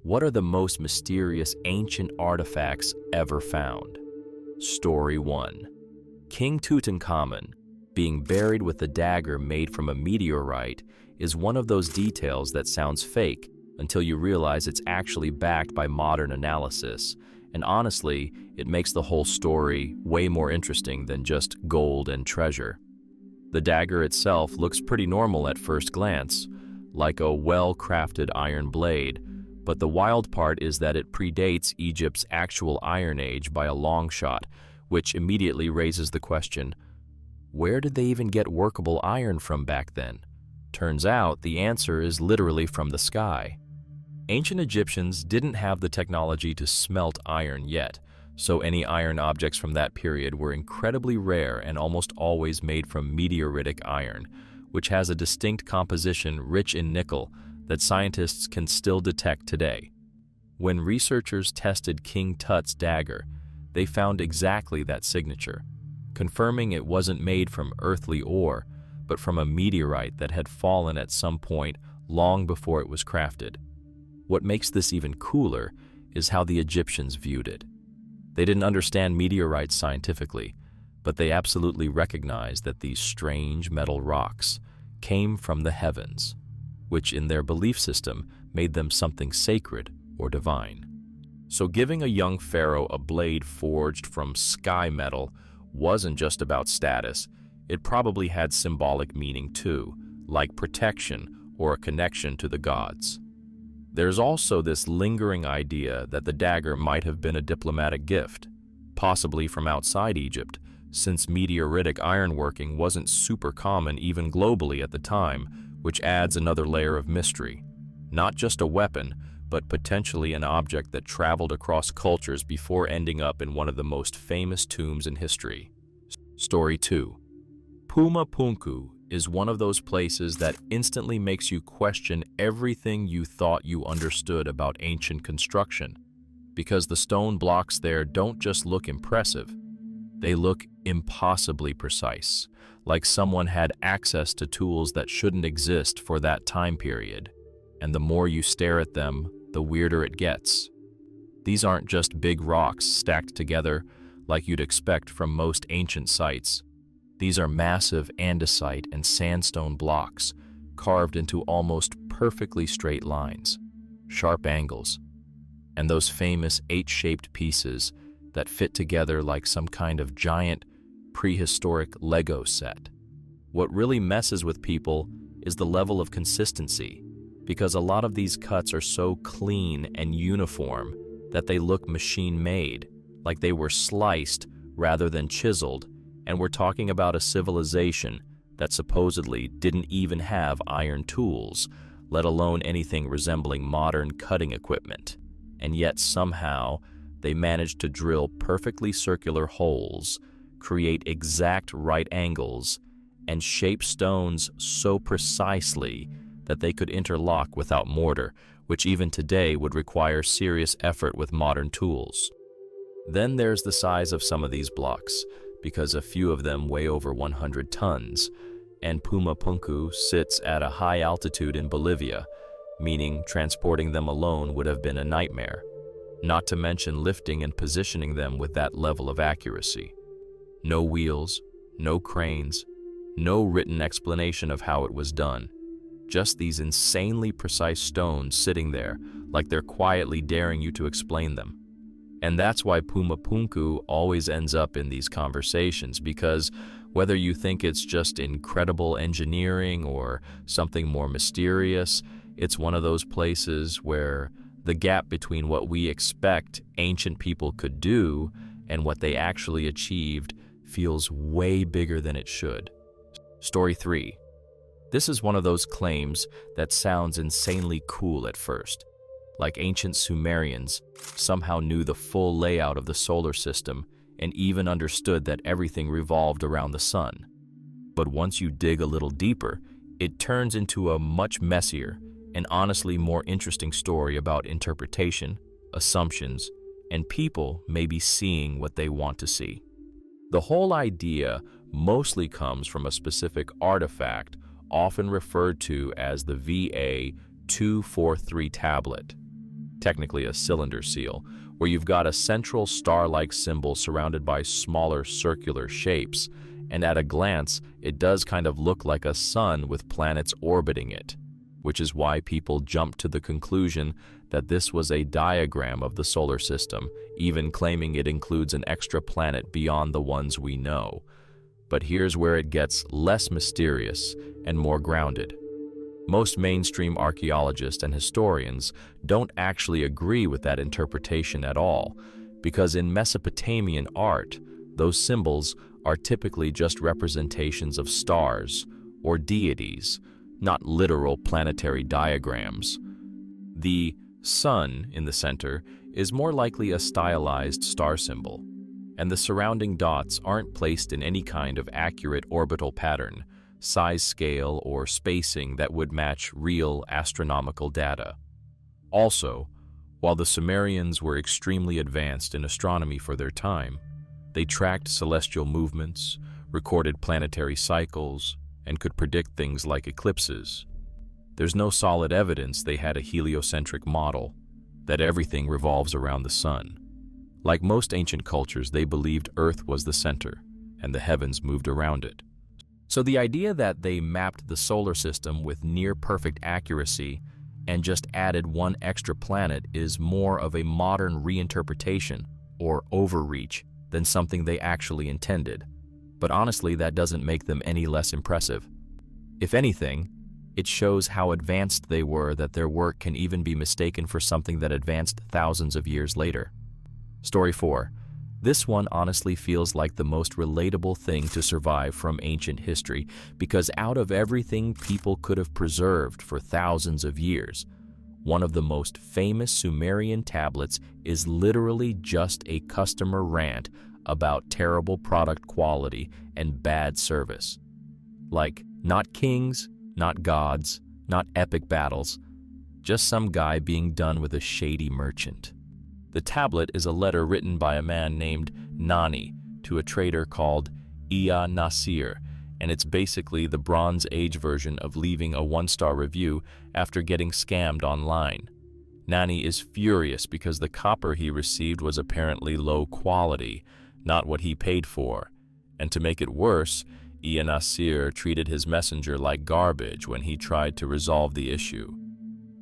What are the most mysterious ancient artifacts ever found? Story 1. King Tutankhamun, being buried with a dagger made from a meteorite, is one of those details that sounds fake until you realize it's actually backed by modern analysis. And honestly, it makes the whole story way more interesting than just gold and treasure. The dagger itself looks pretty normal at first glance, like a well-crafted iron blade, but the wild part is that it predates Egypt's actual Iron Age by a long shot, which immediately raises the question, where did they even get workable iron from back then? Turns out the answer is literally from the sky. Ancient Egyptians didn't have the technology to smelt iron yet, so any iron objects from that period were incredibly rare and almost always made from meteoritic iron, which has a distinct composition rich in nickel that scientists can still detect today. When researchers tested King Tut's dagger, they found exactly that signature, confirming it wasn't made from earthly ore, but from a meteorite that had fallen at some point long before it was crafted. What makes this even cooler is how the Egyptians viewed it. They didn't understand meteorites scientifically, but they absolutely recognized that these strange metal rocks came from the heavens, which in their belief system made them something sacred or divine. So giving a young pharaoh a blade forged from sky metal wasn't just about status, it probably had symbolic meaning too, like protection or a connection to the gods. There's also this lingering idea that the dagger might have been a diplomatic gift, possibly from outside Egypt, since meteoritic ironworking wasn't super common even globally at the time, which adds another layer of mystery. Not just a weapon, but potentially an object that traveled across cultures before ending up in one of the most famous tombs in history. Story 2. Puma Punku is one of those places that instantly makes you question everything you thought you understood about ancient construction, because the stone blocks there don't just look impressive, they look impossibly precise, like someone had access to tools that shouldn't exist for that time period. And the more you stare at them, the weirder it gets. These aren't just big rocks stacked together like you'd expect from most ancient sites. These are massive andesite and sandstone blocks carved into almost perfectly straight lines, sharp angles, and those famous H-shaped pieces that fit together like some kind of giant prehistoric Lego set. What really messes with people is the level of consistency, because a lot of these cuts are so clean and uniform that they look machine-made, like they were sliced rather than chiseled, and we're talking about a civilization that supposedly didn't even have iron tools, let alone anything resembling modern cutting equipment. And yet somehow they managed to drill perfectly circular holes, create exact right angles, and shape stones so precisely that they could interlock without mortar, which even today would require serious effort with modern tools. Then there's the size of some of these blocks, because a few of them weigh over 100 tons, and Puma Punku sits at a high altitude in Bolivia, meaning transporting them alone would have been a nightmare, not to mention lifting and positioning them with that level of accuracy. No wheels, no cranes, no written explanation of how it was done. Just these insanely precise stones sitting there, like they're quietly daring you to explain them. And that's why Puma Punku always ends up in these conversations, because whether you think it's just incredible engineering or something more mysterious, it's one of those places where the gap between what we expect ancient people could do and what they actually achieved feels way bigger than it should. Story 3. This is one of those claims that sounds insanely cool at first. Like ancient Sumerians somehow knew the full layout of the solar system and even understood that everything revolved around the sun. But once you dig a little deeper, it turns into a much messier and honestly more interesting story about interpretation, assumptions, and people maybe seeing what they want to see. The whole idea mostly comes from a specific artifact often referred to as the VA-243 tablet. technically a cylinder seal, where you've got a central star-like symbol surrounded by smaller circular shapes, and at a glance, it does kind of look like a sun with planets orbiting it, which is why people jump to the conclusion that this was a diagram of the solar system, even claiming it includes an extra planet beyond the ones we know. But here's where it gets less mysterious and more grounded. Most mainstream archaeologists and historians don't actually agree with that interpretation at all, because in Mesopotamian art, those symbols are typically just representations of stars or deities, not literal planetary diagrams. The sun in the center is more likely a stylized star symbol, and the surrounding dots aren't placed in any kind of accurate orbital pattern, size scale, or spacing that would match real astronomical data. Also, while the Sumerians were extremely advanced in astronomy for their time, they tracked celestial movements, recorded planetary cycles, and could predict things like eclipses. There's no solid evidence they had a heliocentric model, that everything revolves around the sun. Like most ancient cultures, they believed Earth was the center, and the heavens moved around it. So the idea that they mapped the solar system with near-perfect accuracy and just added one extra planet is more of a modern reinterpretation or overreach than something they actually intended. But honestly, that doesn't make them any less impressive. If anything, it shows how advanced they were that their work can even be mistaken for something that advanced thousands of years later. Story 4. This one honestly feels like the most relatable thing to survive from ancient history, because out of everything people could have preserved for thousands of years, one of the most famous Sumerian tablets is literally just a customer rant about terrible product quality and bad service. Like, not kings, not gods, not epic battles, just some guy being done with a shady merchant. The tablet is a letter written by a man named Nani to a trader called Ea Nasir, and it's basically the Bronze Age version of leaving a one-star review after getting scammed online. Nani is furious because the copper he received was apparently low quality, not what he paid for, and to make it worse, Ea Nasir treated his messenger like garbage when he tried to resolve the issue.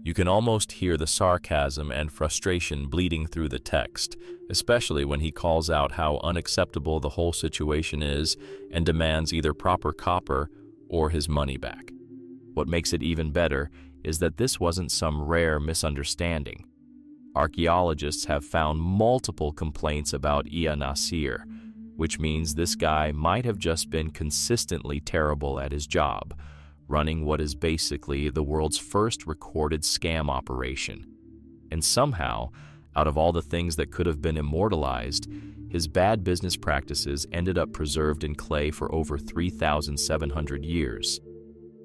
You can almost hear the sarcasm and frustration bleeding through the text, especially when he calls out how unacceptable the whole situation is and demands either proper copper or his money back. What makes it even better is that this wasn't some rare misunderstanding. Archaeologists have found multiple complaints about Ea Nasir, which means this guy might have just been consistently terrible at his job, running what is basically the world's first recorded scam operation. And somehow, out of all the things that could have been immortalized, his bad business practices ended up preserved in clay for over 3,700 years.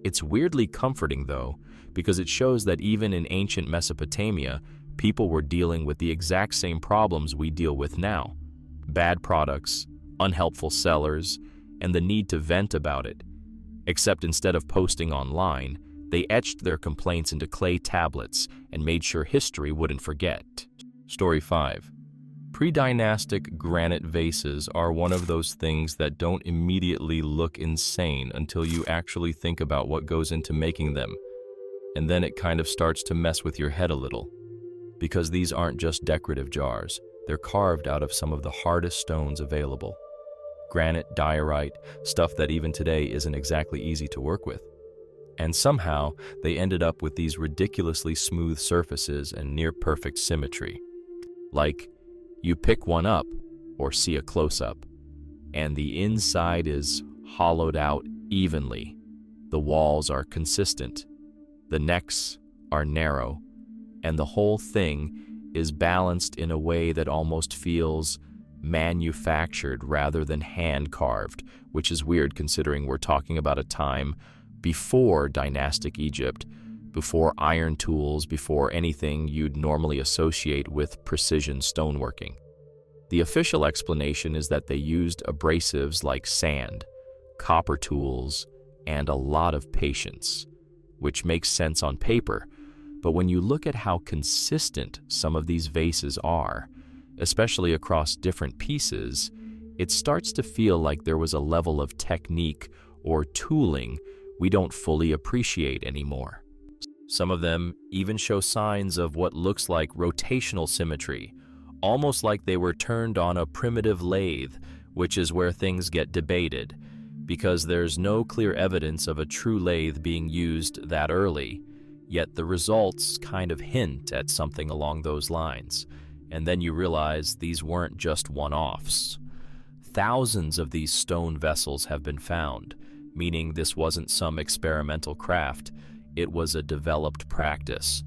It's weirdly comforting, though, because it shows that even in ancient Mesopotamia, people were dealing with the exact same problems we deal with now: bad products, unhelpful sellers, and the need to vent about it. Except instead of posting online, they etched their complaints into clay tablets and made sure history wouldn't forget. Story 5. Pre-dynastic granite vases are one of those things that don't immediately look insane until you actually think about what goes into making them. And then it kind of starts to mess with your head a little. Because these aren't just decorative jars, they're carved out of some of the hardest stones available. Granite, diorite, stuff that even today isn't exactly easy to work with. And somehow, they ended up with these ridiculously smooth surfaces and near-perfect symmetry. Like, you pick one up, or see a close-up, and the inside is hollowed out evenly. The walls are consistent, the necks are narrow, and the whole thing is balanced in a way that almost feels manufactured rather than hand-carved, which is weird considering we're talking about a time before dynastic Egypt, before iron tools, before anything you'd normally associate with precision stoneworking. The official explanation is that they used abrasives like sand, copper tools, and a lot of patience, which makes sense on paper, But when you look at how consistent some of these vases are, especially across different pieces, it starts to feel like there was a level of technique or tooling we don't fully appreciate anymore. Some of them even show signs of what looks like rotational symmetry, almost like they were turned on a primitive lathe, which is where things get debated, because there's no clear evidence of a true lathe being used that early, yet the results kind of hint at something along those lines. And then you realize these weren't just one-offs. Thousands of these stone vessels have been found, meaning this wasn't some experimental craft, it was a developed practice.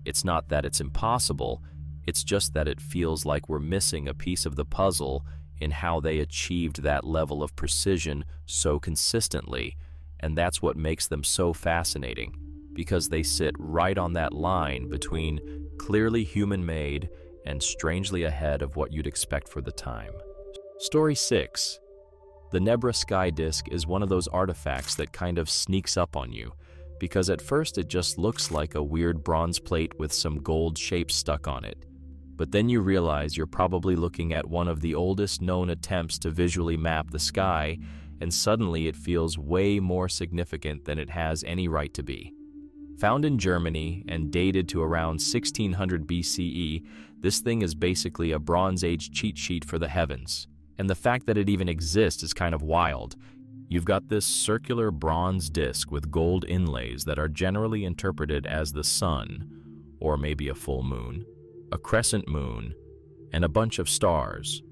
It's not that it's impossible, it's just that it feels like we're missing a piece of the puzzle in how they achieved that level of precision so consistently, and that's what makes them so fascinating, because they sit right on that line between clearly human-made and strangely ahead of what you'd expect for the time. Story 6. The Nebra sky disk is one of those artifacts that kind of sneaks up on you, because at first it just looks like a weird bronze plate with some gold shapes stuck on it. But then you realize you're probably looking at one of the oldest known attempts to visually map the sky, and suddenly it feels way more significant than it has any right to be. Found in Germany and dated to around 1600 BCE, this thing is basically a Bronze Age cheat sheet for the heavens. And the fact that it even exists is kind of wild. You've got this circular bronze disc with gold inlays that are generally interpreted as the sun, or maybe a full moon, a crescent moon, and a bunch of stars,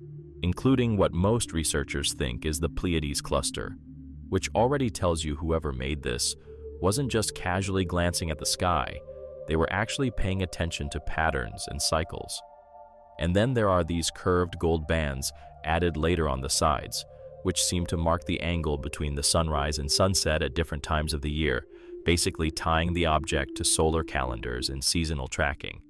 including what most researchers think is the Pleiades cluster, which already tells you whoever made this wasn't just casually glancing at the sky, they were actually paying attention to patterns and cycles. And then there are these curved gold bands added later on the sides, which seem to mark the angle between the sunrise and sunset at different times of the year, basically tying the object to solar calendars and seasonal tracking.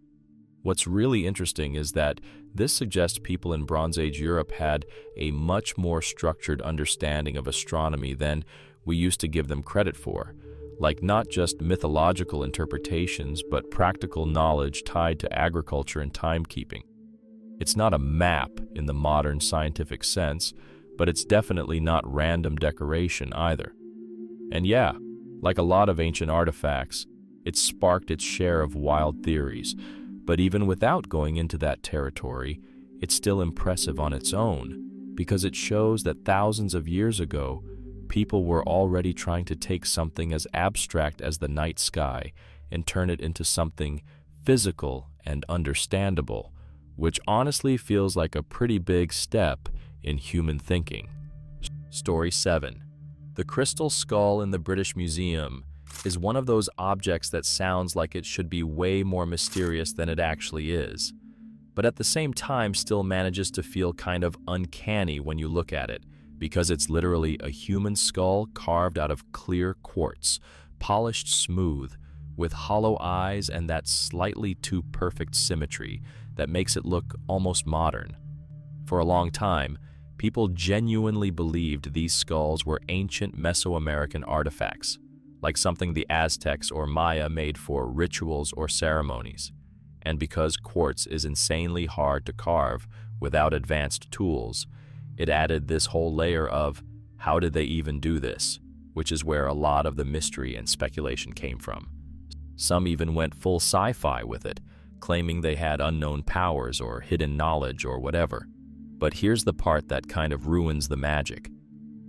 What's really interesting is that this suggests people in Bronze Age Europe had a much more structured understanding of astronomy than we used to give them credit for, like not just mythological interpretations, but practical knowledge tied to agriculture and timekeeping. It's not a map in the modern scientific sense, but it's definitely not random decoration either. And yeah, like a lot of ancient artifacts, it sparked its share of wild theories, but even without going into that territory, it's still impressive on its own, because it shows that thousands of years ago, people were already trying to take something as abstract as the night sky and turn it into something physical and understandable, which honestly feels like a pretty big step in human thinking. Story 7. The crystal skull in the British Museum is one of those objects that sounds like it should be way more mysterious than it actually is, but at the same time still manages to feel kind of uncanny when you look at it, because it's literally a human skull carved out of clear quartz, polished smooth, with hollow eyes and that slightly too perfect symmetry that makes it look almost modern. For a long time, people genuinely believed these skulls were ancient Mesoamerican artifacts, like something the Aztecs or Maya made for rituals or ceremonies. And because quartz is insanely hard to carve without advanced tools, it added this whole layer of, how did they even do this? Which is where a lot of the mystery and speculation came from. Some even went full sci-fi with it, claiming they had unknown powers or hidden knowledge or whatever. But here's the part that kind of ruins the magic.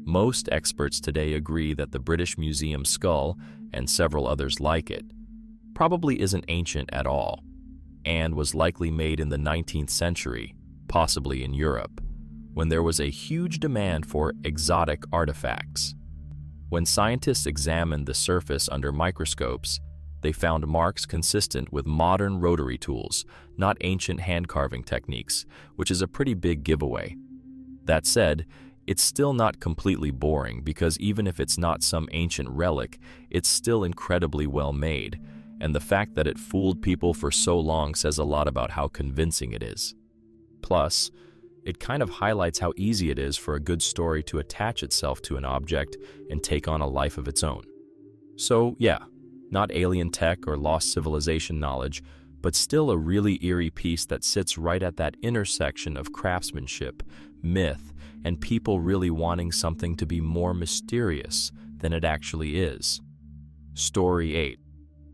Most experts today agree that the British Museum skull, and several others like it, probably isn't ancient at all, and was likely made in the 19th century, possibly in Europe, when there was a huge demand for exotic artifacts. When scientists examined the surface under microscopes, they found marks consistent with modern rotary tools, not ancient hand-carving techniques, which is a pretty big giveaway. That said, it's still not completely boring, because even if it's not some ancient relic, it's still incredibly well made, and the fact that it fooled people for so long says a lot about how convincing it is. Plus, it kind of highlights how easy it is for a good story to attach itself to an object and take on a life of its own. So yeah, Not alien tech or lost civilization knowledge, but still a really eerie piece that sits right at that intersection of craftsmanship, myth, and people really wanting something to be more mysterious than it actually is. Story 8.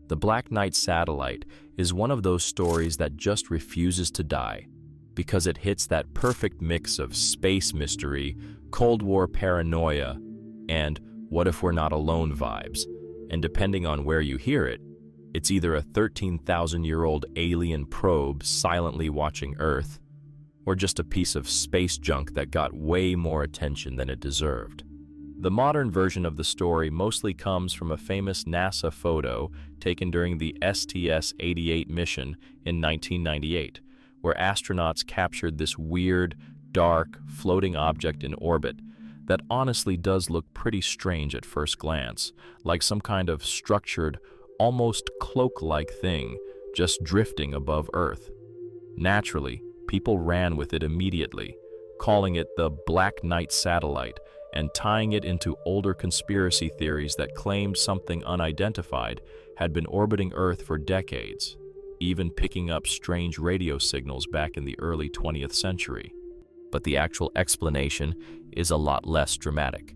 The Black Knight satellite is one of those stories that just refuses to die, because it hits that perfect mix of space mystery, Cold War paranoia, and what if we're not alone vibes. And depending on where you hear it, it's either a 13,000-year-old alien probe silently watching Earth, or just a piece of space junk that got way more attention than it deserved. The modern version of the story mostly comes from a famous NASA photo taken during the STS-88 mission in 1998, where astronauts captured this weird, dark, floating object in orbit that honestly does look pretty strange at first glance, like some kind of structured, almost cloak-like thing just drifting above Earth. Naturally, people ran with it immediately, calling it the Black Knight satellite and tying it into older conspiracy theories that claimed something unidentified had been orbiting Earth for decades, even picking up strange radio signals back in the early 20th century. But the actual explanation is a lot less dramatic.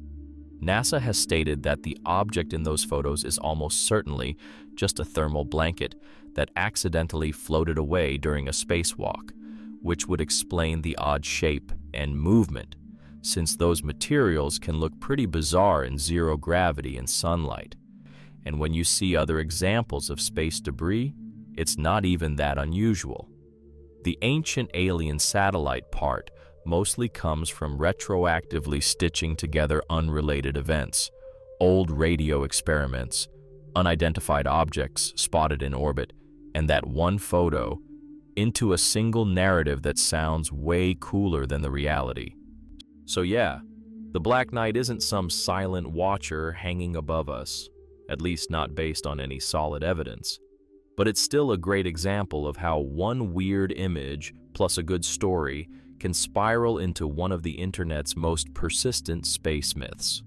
NASA has stated that the object in those photos is almost certainly just a thermal blanket that accidentally floated away during a spacewalk, which would explain the odd shape and movement, since those materials can look pretty bizarre in zero gravity and sunlight. And when you see other examples of space debris, it's not even that unusual. The ancient alien satellite part mostly comes from retroactively stitching together unrelated events, old radio experiments, unidentified objects spotted in orbit, and that one photo into a single narrative that sounds way cooler than the reality. So yeah, the Black Knight isn't some silent watcher hanging above us, at least not based on any solid evidence. But it's still a great example of how one weird image plus a good story can spiral into one of the internet's most persistent space myths.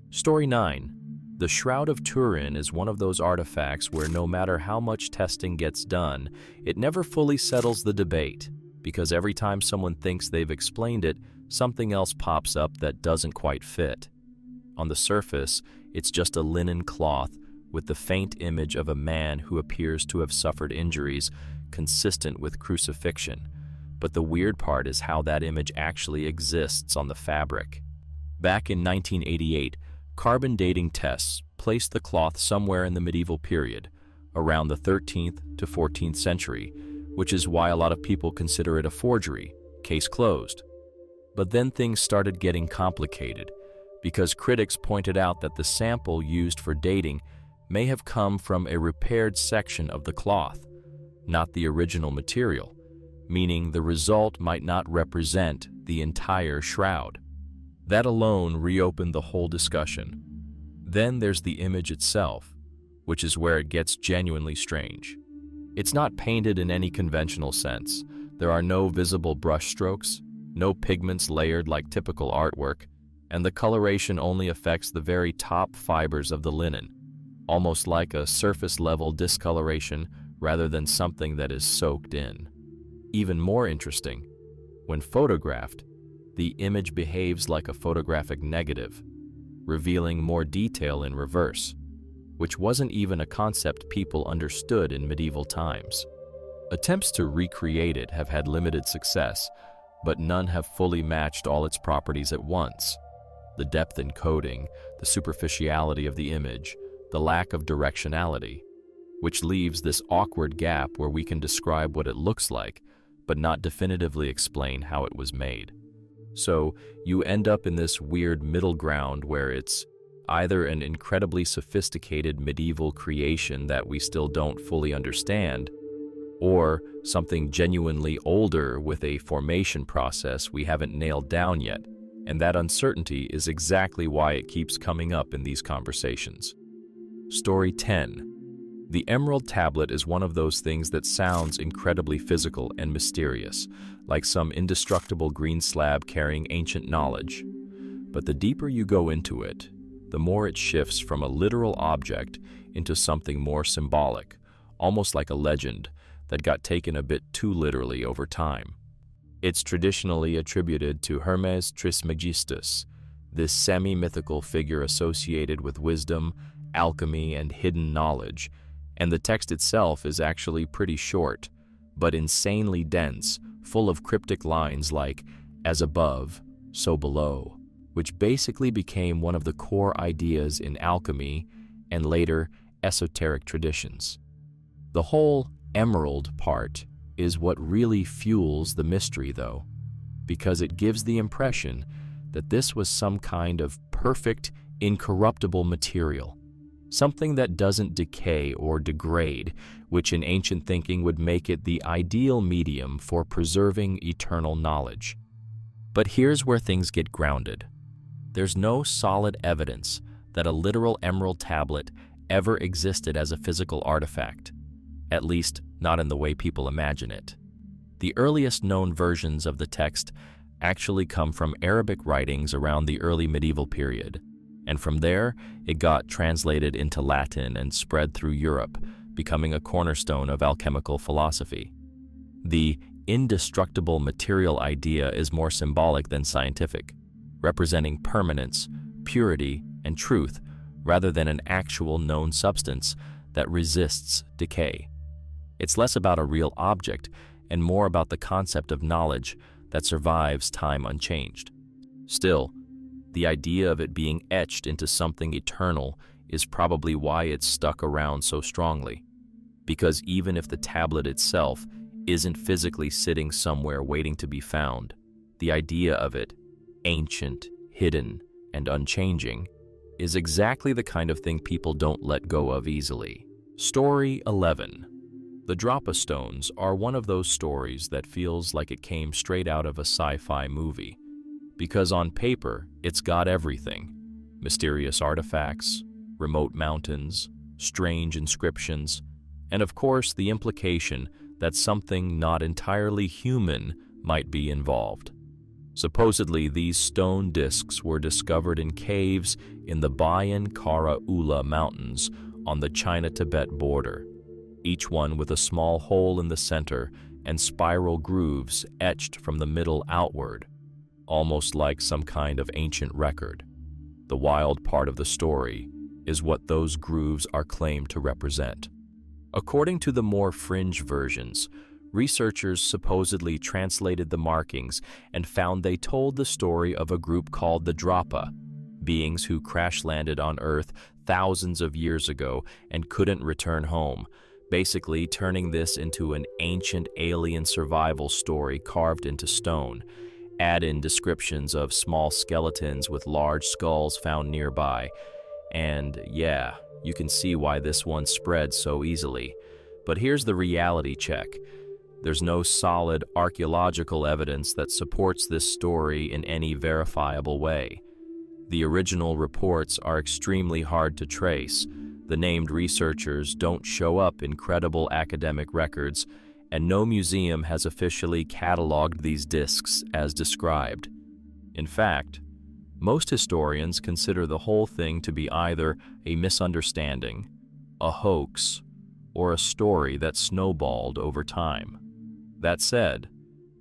Story 9. The Shroud of Turin is one of those artifacts where no matter how much testing gets done, it never fully settles the debate, because every time someone thinks they've explained it, something else pops up that doesn't quite fit. On the surface, it's just a linen cloth with the faint image of a man who appears to have suffered injuries consistent with crucifixion. But the weird part is how that image actually exists on the fabric. Back in 1988, carbon dating tests placed the cloth somewhere in the medieval period, around the 13th to 14th century, which is why a lot of people consider it a forgery, case closed. But then things started getting complicated, because critics pointed out that the sample used for dating may have come from a repaired section of the cloth, not the original material, meaning the result might not represent the entire shroud. That alone reopened the whole discussion. Then there's the image itself, which is where it gets genuinely strange. It's not painted in any conventional sense. There are no visible brushstrokes, no pigments layered like typical artwork, and the coloration only affects the very top fibers of the linen, almost like a surface-level discoloration rather than something that is soaked in. Even more interesting, when photographed, the image behaves like a photographic negative, revealing more detail in reverse, which wasn't even a concept people understood in medieval times. Attempts to recreate it have had limited success, but none have fully matched all its properties at once. The depth in coding, the superficiality of the image, the lack of directionality, which leaves this awkward gap where we can describe what it looks like, but not definitively explain how it was made. So you end up in this weird middle ground where it's either an incredibly sophisticated medieval creation that we still don't fully understand, or something genuinely older with a formation process we haven't nailed down yet, and that uncertainty is exactly why it keeps coming up in these conversations. Story 10. The Emerald Tablet is one of those things that sounds incredibly physical and mysterious, like some indestructible green slab carrying ancient knowledge. But the deeper you go into it, the more it shifts from a literal object into something more symbolic, almost like a legend that got taken a bit too literally over time. It's traditionally attributed to Hermes Trismegistus, this semi-mythical figure associated with wisdom, alchemy, and hidden knowledge, and the text itself is actually pretty short, but insanely dense, full of cryptic lines like, "as above, so below," which basically became one of the core ideas in alchemy and later esoteric traditions. The whole emerald part is what really fuels the mystery, though, because it gives the impression that this was some kind of perfect, incorruptible material, something that doesn't decay or degrade, which in ancient thinking would make it the ideal medium for preserving eternal knowledge. But here's where things get grounded. There's no solid evidence that a literal emerald tablet ever existed as a physical artifact, at least not in the way people imagine it. The earliest known versions of the text actually come from Arabic writings around the early medieval period, and from there it got translated into Latin and spread through Europe, becoming a cornerstone of alchemical philosophy. The indestructible material idea is more symbolic than scientific, representing permanence, purity, and truth, rather than an actual known substance that resists decay. It's less about a real object and more about the concept of knowledge that survives time unchanged. Still, the idea of it being etched into something eternal is probably why it's stuck around so strongly. Because even if the tablet itself isn't physically sitting somewhere waiting to be found, the idea of it, ancient, hidden, and unchanging, is exactly the kind of thing people don't let go of easily. Story 11. The Drop of Stones are one of those stories that feels like it came straight out of a sci-fi movie, because on paper, it's got everything: mysterious artifacts, remote mountains, strange inscriptions, and of course the implication that something not entirely human might be involved. Supposedly, these stone discs were discovered in caves in the Bayan Kara Ula Mountains on the China-Tibet border, each one with a small hole in the center and spiral grooves etched from the middle outward, almost like some kind of ancient record. The wild part of the story is what those grooves are claimed to represent. According to the more fringe versions, researchers supposedly translated the markings and found they told the story of a group called the Drapa, beings who crash-landed on Earth thousands of years ago and couldn't return home, basically turning this into an ancient alien survival story carved into stone. Add in descriptions of small skeletons with large skulls found nearby, and yeah, you can see why this one spread so easily. But here's the reality check. There's no solid archaeological evidence that supports this story in any verifiable way. The original reports are extremely hard to trace. The named researchers don't show up in credible academic records, and no museum has officially cataloged these discs as described. In fact, most historians consider the whole thing to be either a misunderstanding, a hoax, or a story that snowballed over time. That said,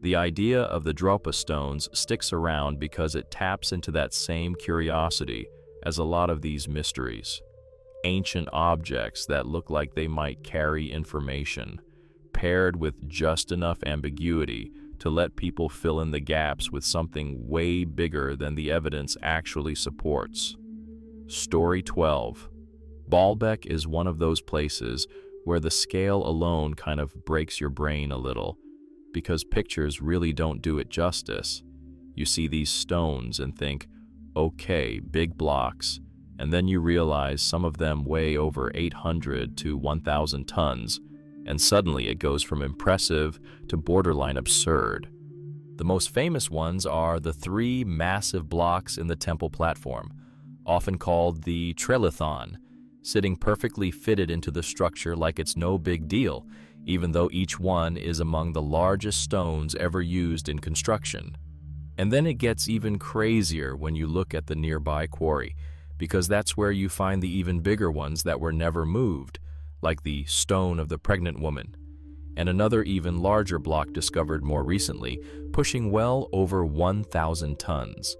the idea of the Dropa stones sticks around because it taps into that same curiosity as a lot of these mysteries. Ancient objects that look like they might carry information, paired with just enough ambiguity to let people fill in the gaps with something way bigger than the evidence actually supports. Story 12. Baalbek is one of those places where the scale alone kind of breaks your brain a little, because pictures really don't do it justice. You see these stones and think, okay, big blocks, and then you realize some of them weigh over 800 to 1,000 tons, and suddenly it goes from impressive to borderline absurd. The most famous ones are the 3 massive blocks in the temple platform, often called the Trelithon, sitting perfectly fitted into the structure like it's no big deal, even though each one is among the largest stones ever used in construction. And then it gets even crazier when you look at the nearby quarry, because that's where you find the even bigger ones that were never moved, like the stone of the pregnant woman, and another even larger block discovered more recently, pushing well over 1,000 tons.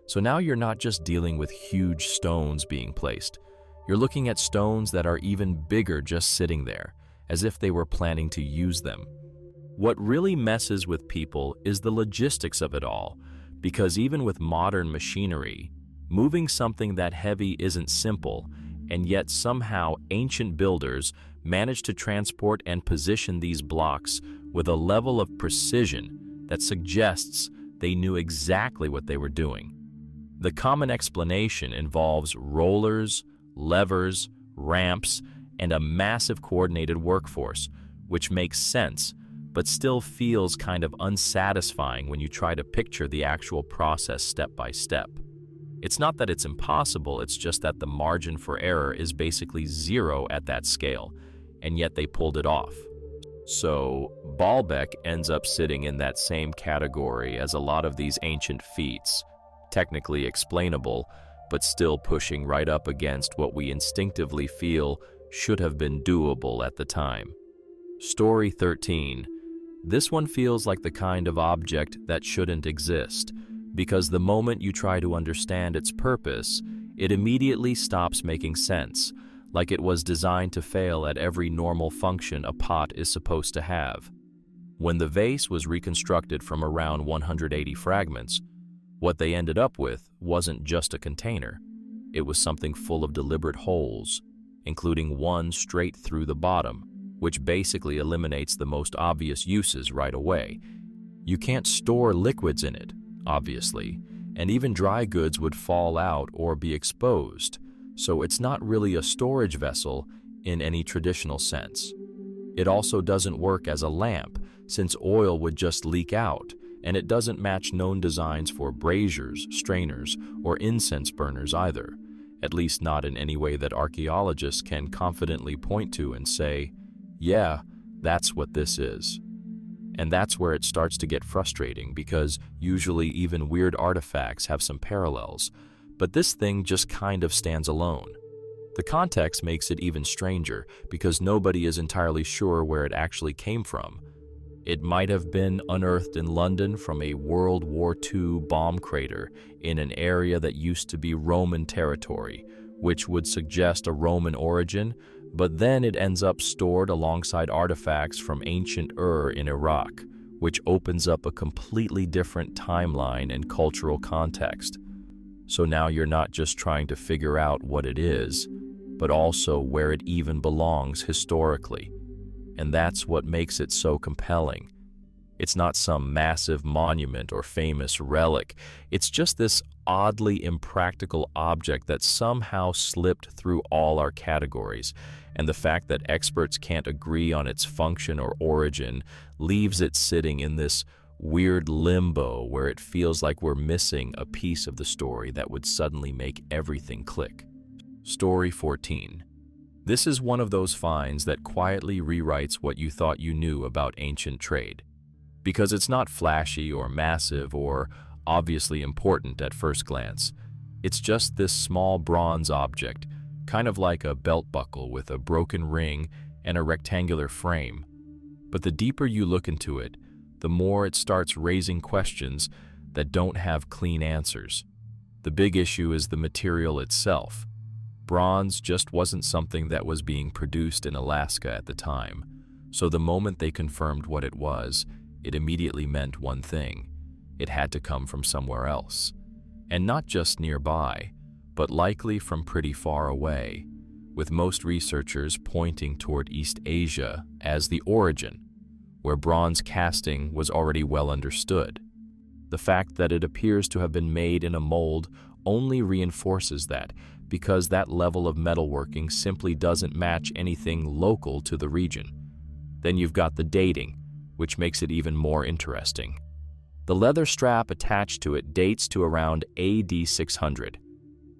So now you're not just dealing with huge stones being placed. You're looking at stones that are even bigger just sitting there, as if they were planning to use them. What really messes with people is the logistics of it all, because even with modern machinery, moving something that heavy isn't simple, and yet somehow ancient builders managed to transport and position these blocks with a level of precision that suggests they knew exactly what they were doing. The common explanation involves rollers, levers, ramps, and a massive coordinated workforce, which makes sense, but still feels kind of unsatisfying when you try to picture the actual process step by step. It's not that it's impossible, it's just that the margin for error is basically zero at that scale, and yet they pulled it off. So, Baalbek ends up sitting in that same category as a lot of these ancient feats, technically explainable, but still pushing right up against what we instinctively feel should have been doable at the time. Story 13. This one feels like the kind of object that shouldn't exist, because the moment you try to understand its purpose, it immediately stops making sense, like it was designed to fail at every normal function a pot is supposed to have. When the vase was reconstructed from around 180 fragments, what they ended up with wasn't just a container. It was something full of deliberate holes, including one straight through the bottom, which basically eliminates the most obvious uses right away. You can't store liquids in it, obviously, and even dry goods would fall out or be exposed, so it's not really a storage vessel in any traditional sense. It also doesn't work as a lamp, since oil would just leak out, and it doesn't match known designs for braziers, strainers, or incense burners either, at least not in any way that archaeologists can confidently point to and say, yeah, that's what this is. And that's where it starts to get frustrating, because usually even weird artifacts have some parallels, but this thing just kind of stands alone. The context makes it even stranger, because nobody is entirely sure where it actually came from. It might have been unearthed in London from a World War II bomb crater in an area that used to be Roman territory, which would suggest a Roman origin, but then it ends up stored alongside artifacts from ancient Ur in Iraq, which opens up a completely different timeline and cultural context. So now you're not just trying to figure out what it is, but also where it even belongs historically. And that's what makes it so compelling. It's not some massive monument or famous relic. It's just this oddly impractical object that somehow slipped through all our categories. And the fact that experts can't agree on its function or origin leaves it sitting in this weird limbo where it feels like we're missing a piece of the story that would suddenly make everything click. Story 14. This is one of those finds that quietly rewrites what you thought you knew about ancient trade. Because it's not flashy or massive or obviously important at first glance. It's just this small bronze object, kind of like a belt buckle with a broken ring and a rectangular frame. But the deeper you look into it, the more it starts raising questions that don't have clean answers. The big issue is the material itself. Bronze just wasn't something that was being produced in Alaska at the time, so the moment they confirmed what it was, it immediately meant one thing: it had to come from somewhere else. And not just nearby, but likely from pretty far away, with most researchers pointing toward East Asia as the origin, where bronze casting was already well understood. The fact that it appears to have been made in a mold only reinforces that, because that level of metalworking simply doesn't match anything local to the region. Then you've got the dating, which makes it even more interesting. The leather strap attached to it dates to around AD 600,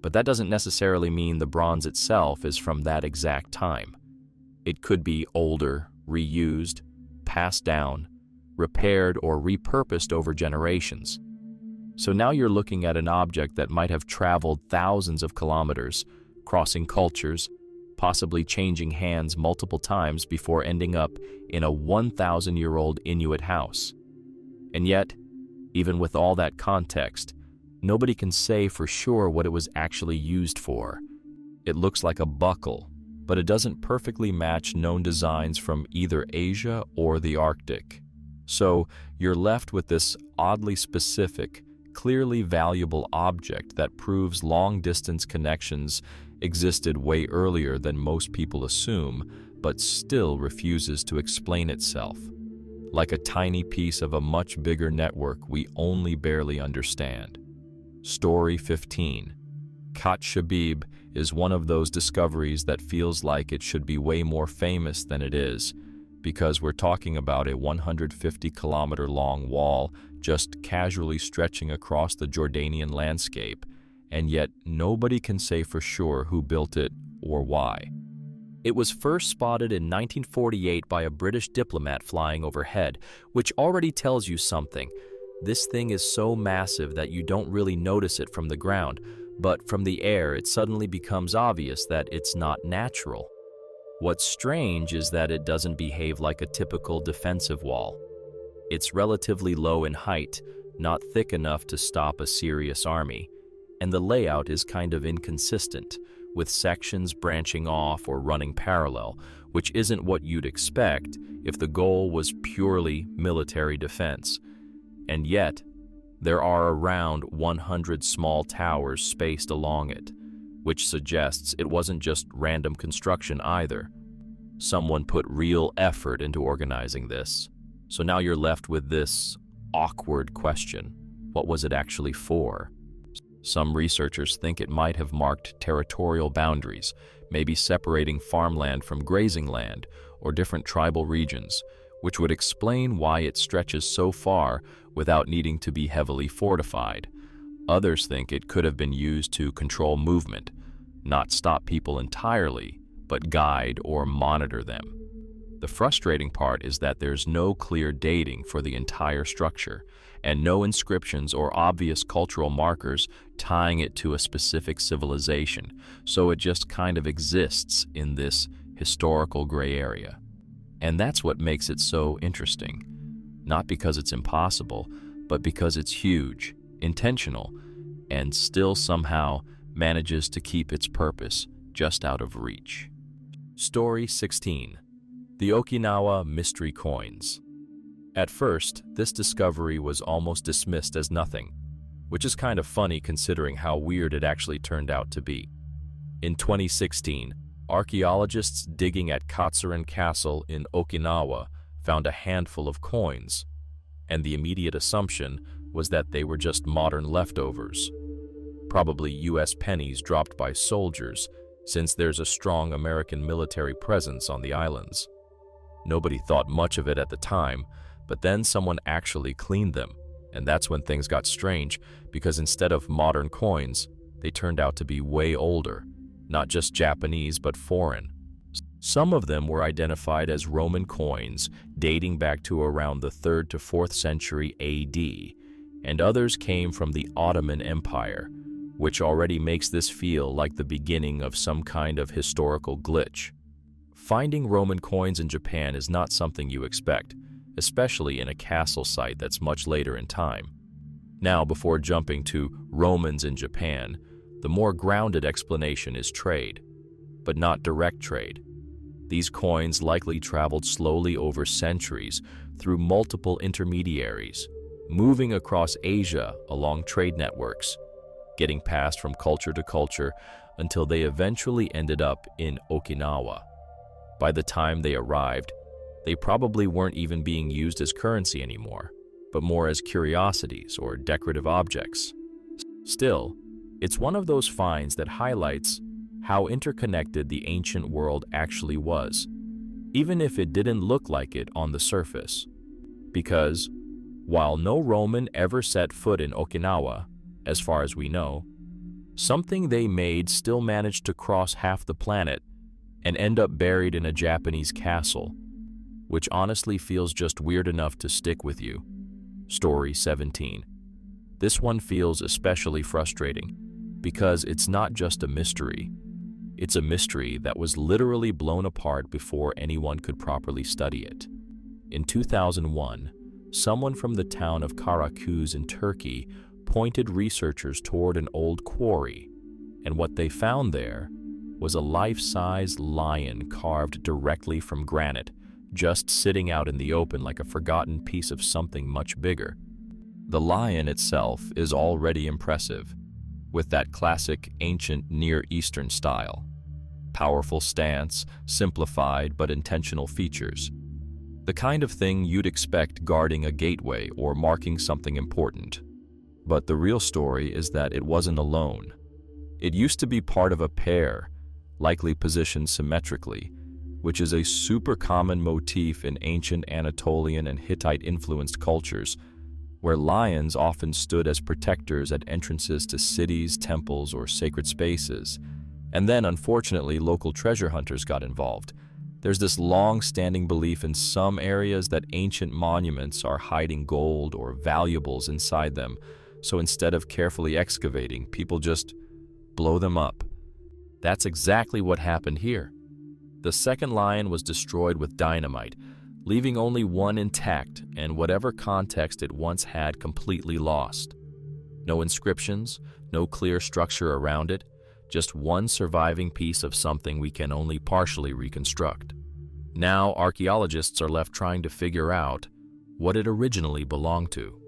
but that doesn't necessarily mean the bronze itself is from that exact time. It could be older, reused, passed down, repaired, or repurposed over generations. So now you're looking at an object that might have traveled thousands of kilometers, crossing cultures, possibly changing hands multiple times before ending up in a 1,000-year-old Inuit house. And yet, even with all that context, nobody can say for sure what it was actually used for. It looks like a buckle, but it doesn't perfectly match known designs from either Asia or the Arctic. So you're left with this oddly specific, clearly valuable object that proves long-distance connections existed way earlier than most people assume, but still refuses to explain itself. Like a tiny piece of a much bigger network we only barely understand. Story 15. Khat Shabib is one of those discoveries that feels like it should be way more famous than it is, because we're talking about a 150-kilometer-long wall just casually stretching across the Jordanian landscape, and yet nobody can say for sure who built it or why. It was first spotted in 1948 by a British diplomat flying overhead, which already tells you something. This thing is so massive that you don't really notice it from the ground, but from the air it suddenly becomes obvious that it's not natural. What's strange is that it doesn't behave like a typical defensive wall. It's relatively low in height, not thick enough to stop a serious army, and the layout is kind of inconsistent, with sections branching off or running parallel, which isn't what you'd expect if the goal was purely military defense. And yet, there are around 100 small towers spaced along it, which suggests it wasn't just random construction either. Someone put real effort into organizing this. So now you're left with this awkward question. What was it actually for? Some researchers think it might have marked territorial boundaries, maybe separating farmland from grazing land or different tribal regions, which would explain why it stretches so far without needing to be heavily fortified. Others think it could have been used to control movement, not stop people entirely, but guide or monitor them. The frustrating part is that there's no clear dating for the entire structure, and no inscriptions or obvious cultural markers tying it to a specific civilization, so it just kind of exists in this historical gray area. And that's what makes it so interesting. Not because it's impossible, but because it's huge, intentional, and still somehow manages to keep its purpose just out of reach. Story 16. The Okinawa Mystery Coins. At first, this discovery was almost dismissed as nothing, which is kind of funny considering how weird it actually turned out to be. In 2016, archaeologists digging at Katsuren Castle in Okinawa found a handful of coins, and the immediate assumption was that they were just modern leftovers. Probably US pennies dropped by soldiers, since there's a strong American military presence on the islands. Nobody thought much of it at the time, but then someone actually cleaned them, and that's when things got strange, because instead of modern coins, they turned out to be way older, not just Japanese but foreign. Some of them were identified as Roman coins dating back to around the 3rd to 4th century AD, and others came from the Ottoman Empire, which already makes this feel like the beginning of some kind of historical glitch. Finding Roman coins in Japan is not something you expect, especially in a castle site that's much later in time. Now, before jumping to Romans in Japan, the more grounded explanation is trade, but not direct trade. These coins likely traveled slowly over centuries through multiple intermediaries, moving across Asia along trade networks, getting passed from culture to culture until they eventually ended up in Okinawa. By the time they arrived, they probably weren't even being used as currency anymore, but more as curiosities or decorative objects. Still, it's one of those finds that highlights how interconnected the ancient world actually was, even if it didn't look like it on the surface. Because, while no Roman ever set foot in Okinawa, as far as we know, something they made still managed to cross half the planet and end up buried in a Japanese castle, which honestly feels just weird enough to stick with you. Story 17. This one feels especially frustrating because it's not just a mystery. It's a mystery that was literally blown apart before anyone could properly study it. In 2001, someone from the town of Karaköy in Turkey pointed researchers toward an old quarry, and what they found there was a life-size lion carved directly from granite, just sitting out in the open like a forgotten piece of something much bigger. The lion itself is already impressive, with that classic ancient Near Eastern style. Powerful stance, simplified but intentional features. The kind of thing you'd expect guarding a gateway or marking something important. But the real story is that it wasn't alone. It used to be part of a pair, likely positioned symmetrically, which is a super common motif in ancient Anatolian and Hittite-influenced cultures, where lions often stood as protectors at entrances to cities, temples, or sacred spaces. And then, unfortunately, local treasure hunters got involved. There's this long-standing belief in some areas that ancient monuments are hiding gold or valuables inside them, so instead of carefully excavating, people just blow them up. That's exactly what happened here. The second lion was destroyed with dynamite, leaving only one intact and whatever context it once had completely lost. No inscriptions, no clear structure around it, just one surviving piece of something we can only partially reconstruct. Now archaeologists are left trying to figure out what it originally belonged to.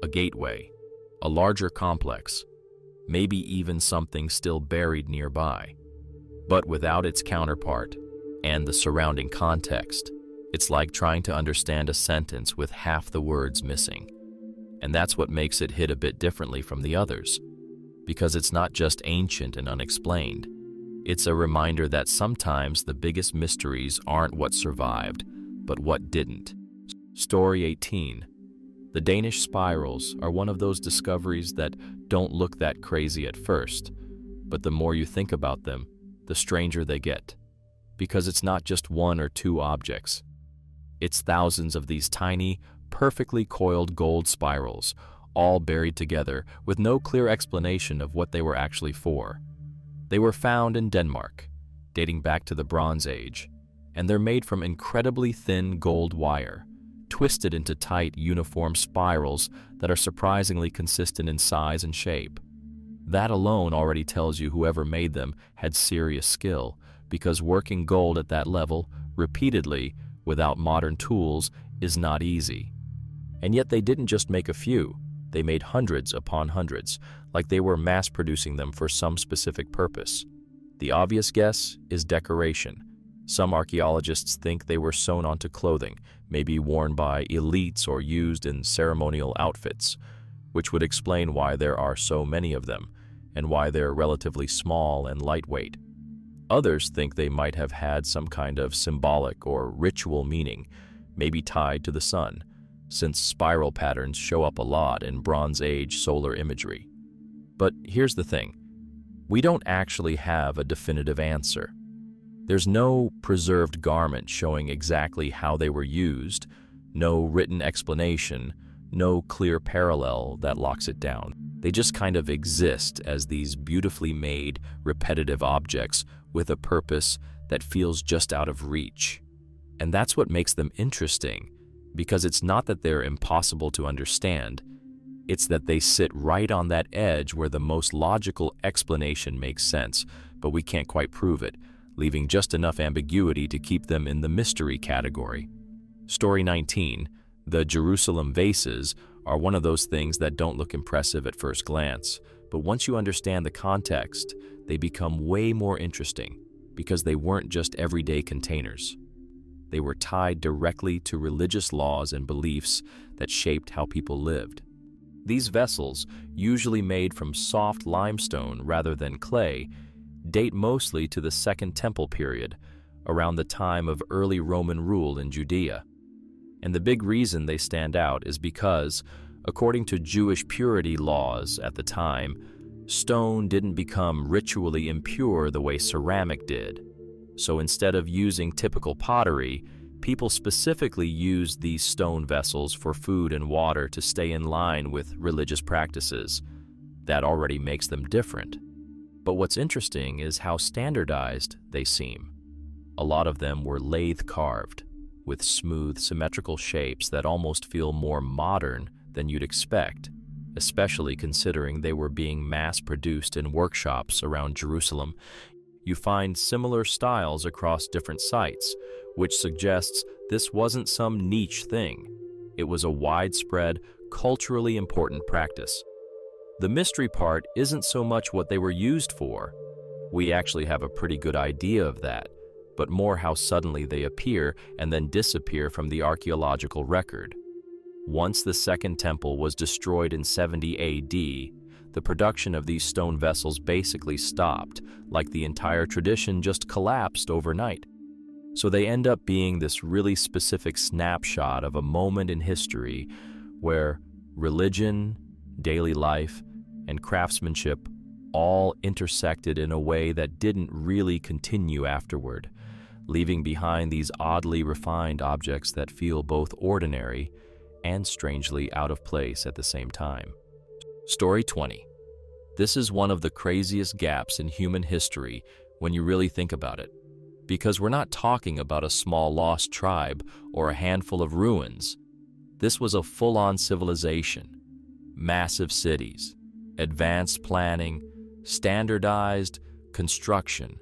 A gateway, a larger complex, maybe even something still buried nearby. But without its counterpart and the surrounding context, it's like trying to understand a sentence with half the words missing. And that's what makes it hit a bit differently from the others. Because it's not just ancient and unexplained. It's a reminder that sometimes the biggest mysteries aren't what survived, but what didn't. Story 18. The Danish spirals are one of those discoveries that don't look that crazy at first, but the more you think about them, the stranger they get. Because it's not just one or two objects. It's thousands of these tiny, perfectly coiled gold spirals, all buried together with no clear explanation of what they were actually for. They were found in Denmark, dating back to the Bronze Age, and they're made from incredibly thin gold wire, twisted into tight, uniform spirals that are surprisingly consistent in size and shape. That alone already tells you whoever made them had serious skill, because working gold at that level, repeatedly, without modern tools, is not easy. And yet they didn't just make a few. They made hundreds upon hundreds, like they were mass-producing them for some specific purpose. The obvious guess is decoration. Some archaeologists think they were sewn onto clothing, maybe worn by elites or used in ceremonial outfits, which would explain why there are so many of them, and why they're relatively small and lightweight. Others think they might have had some kind of symbolic or ritual meaning, maybe tied to the sun, since spiral patterns show up a lot in Bronze Age solar imagery. But here's the thing. We don't actually have a definitive answer. There's no preserved garment showing exactly how they were used, no written explanation, no clear parallel that locks it down. They just kind of exist as these beautifully made, repetitive objects with a purpose that feels just out of reach. And that's what makes them interesting, because it's not that they're impossible to understand, it's that they sit right on that edge where the most logical explanation makes sense, but we can't quite prove it, leaving just enough ambiguity to keep them in the mystery category. Story 19. The Jerusalem vases are one of those things that don't look impressive at first glance, but once you understand the context, they become way more interesting, because they weren't just everyday containers. They were tied directly to religious laws and beliefs that shaped how people lived. These vessels, usually made from soft limestone rather than clay, date mostly to the Second Temple period, around the time of early Roman rule in Judea. And the big reason they stand out is because, according to Jewish purity laws at the time, stone didn't become ritually impure the way ceramic did. So instead of using typical pottery, People specifically used these stone vessels for food and water to stay in line with religious practices. That already makes them different. But what's interesting is how standardized they seem. A lot of them were lathe-carved, with smooth, symmetrical shapes that almost feel more modern than you'd expect, especially considering they were being mass-produced in workshops around Jerusalem. You find similar styles across different sites, which suggests this wasn't some niche thing. It was a widespread, culturally important practice. The mystery part isn't so much what they were used for. We actually have a pretty good idea of that, but more how suddenly they appear and then disappear from the archaeological record. Once the Second Temple was destroyed in 70 AD, the production of these stone vessels basically stopped, like the entire tradition just collapsed overnight. So they end up being this really specific snapshot of a moment in history where religion, daily life, and craftsmanship all intersected in a way that didn't really continue afterward, leaving behind these oddly refined objects that feel both ordinary and strangely out of place at the same time. Story 20. This is one of the craziest gaps in human history when you really think about it, because we're not talking about a small lost tribe or a handful of ruins. This was a full-on civilization, massive cities, advanced planning, standardized construction,